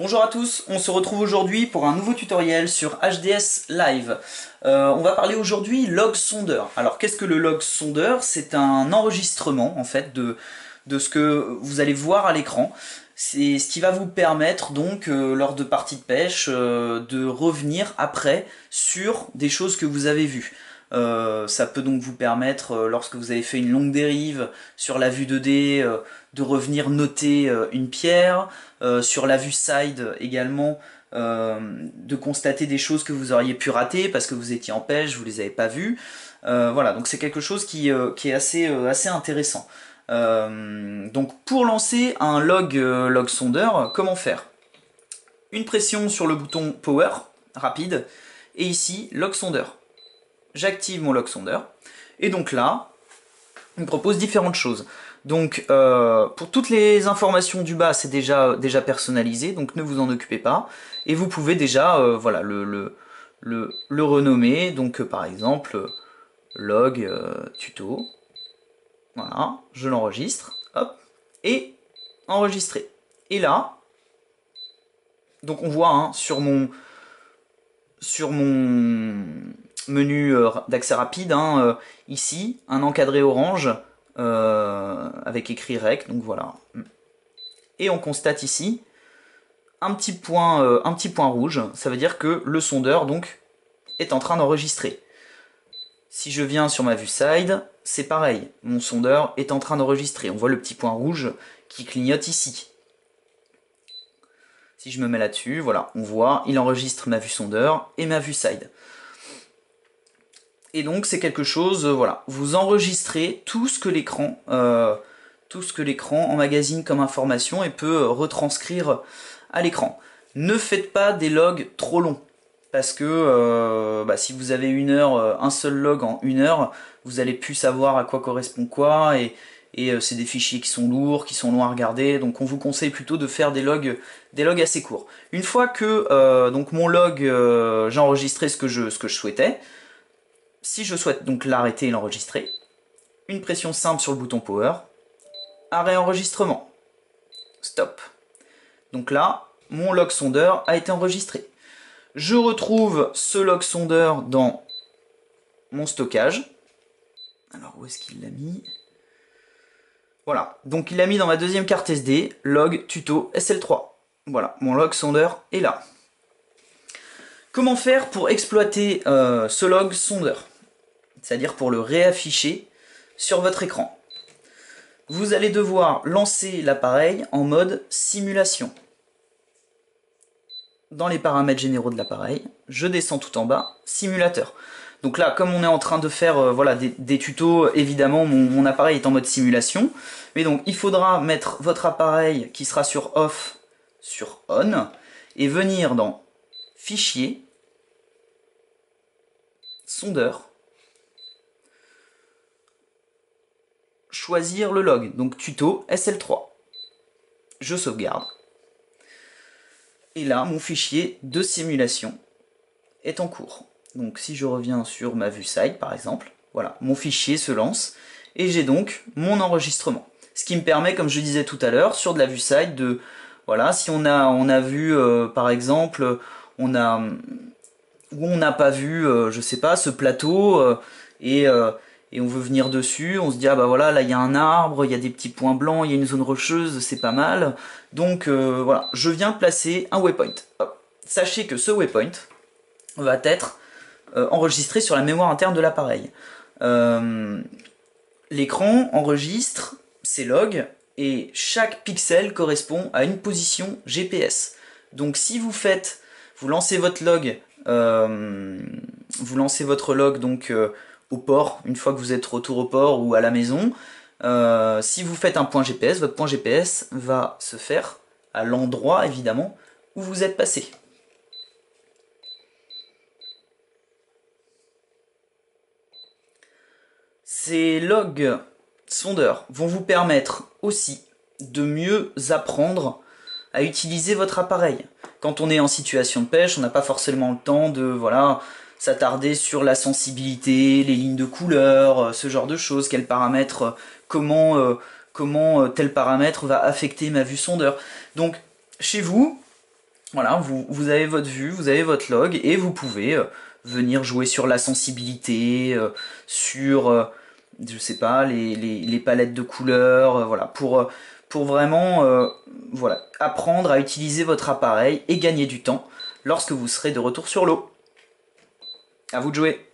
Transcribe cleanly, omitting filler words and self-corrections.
Bonjour à tous, on se retrouve aujourd'hui pour un nouveau tutoriel sur HDS Live. On va parler aujourd'hui log sondeur. Alors qu'est-ce que le log sondeur? C'est un enregistrement en fait de ce que vous allez voir à l'écran. C'est ce qui va vous permettre donc lors de parties de pêche de revenir après sur des choses que vous avez vues. Ça peut donc vous permettre, lorsque vous avez fait une longue dérive sur la vue 2D, de revenir noter une pierre, sur la vue side également, de constater des choses que vous auriez pu rater parce que vous étiez en pêche, vous les avez pas vues. Voilà, donc c'est quelque chose qui est assez intéressant. Donc pour lancer un log sondeur, comment faire? Une pression sur le bouton Power, rapide, et ici, log sondeur. J'active mon log sondeur, et donc là, il me propose différentes choses. Donc pour toutes les informations du bas, c'est déjà personnalisé, donc ne vous en occupez pas. Et vous pouvez déjà voilà, le renommer, donc par exemple log tuto. Voilà, je l'enregistre, hop, et enregistrer. Et là, donc on voit hein, sur mon menu d'accès rapide, hein, ici, un encadré orange avec écrit rec, donc voilà. Et on constate ici un petit point rouge, ça veut dire que le sondeur donc est en train d'enregistrer. Si je viens sur ma vue side, c'est pareil, mon sondeur est en train d'enregistrer. On voit le petit point rouge qui clignote ici. Si je me mets là-dessus, voilà, on voit, il enregistre ma vue sondeur et ma vue side. Et donc c'est quelque chose, voilà, vous enregistrez tout ce que l'écran emmagasine comme information et peut retranscrire à l'écran. Ne faites pas des logs trop longs, parce que si vous avez un seul log en 1 heure, vous allez plus savoir à quoi correspond quoi, et c'est des fichiers qui sont lourds, qui sont longs à regarder, donc on vous conseille plutôt de faire des logs assez courts. Une fois que donc mon log, j'ai enregistré ce que je souhaitais, si je souhaite donc l'arrêter et l'enregistrer, une pression simple sur le bouton Power, arrêt enregistrement, stop. Donc là, mon log sondeur a été enregistré. Je retrouve ce log sondeur dans mon stockage. Alors où est-ce qu'il l'a mis? Voilà, donc il l'a mis dans ma deuxième carte SD, log tuto SL3. Voilà, mon log sondeur est là. Comment faire pour exploiter ce log sondeur? C'est-à-dire pour le réafficher sur votre écran. Vous allez devoir lancer l'appareil en mode simulation. Dans les paramètres généraux de l'appareil, je descends tout en bas, simulateur. Donc là, comme on est en train de faire voilà, des tutos, évidemment, mon appareil est en mode simulation. Mais donc, il faudra mettre votre appareil qui sera sur off sur on et venir dans Fichier, Sondeur, choisir le log, donc tuto SL3. Je sauvegarde. Et là, mon fichier de simulation est en cours. Donc si je reviens sur ma vue side par exemple, voilà, mon fichier se lance et j'ai donc mon enregistrement. Ce qui me permet, comme je disais tout à l'heure, sur de la vue side, de voilà, si on a vu par exemple, où on n'a pas vu, je sais pas, ce plateau et on veut venir dessus, on se dit ah bah voilà, là il y a un arbre, il y a des petits points blancs, il y a une zone rocheuse, c'est pas mal. Donc voilà, je viens placer un waypoint. Hop. Sachez que ce waypoint va être enregistré sur la mémoire interne de l'appareil. L'écran enregistre ces logs et chaque pixel correspond à une position GPS. Donc si vous lancez votre log, donc au port, une fois que vous êtes retour au port ou à la maison, si vous faites un point GPS, votre point GPS va se faire à l'endroit évidemment où vous êtes passé. Ces logs sondeurs vont vous permettre aussi de mieux apprendre à utiliser votre appareil. Quand on est en situation de pêche, on n'a pas forcément le temps de s'attarder sur la sensibilité, les lignes de couleur, ce genre de choses, quels paramètres, comment tel paramètre va affecter ma vue sondeur. Donc chez vous, Voilà, vous avez votre vue, vous avez votre log, et vous pouvez venir jouer sur la sensibilité, sur, je sais pas, les palettes de couleurs, voilà, pour vraiment voilà, apprendre à utiliser votre appareil et gagner du temps lorsque vous serez de retour sur l'eau. À vous de jouer.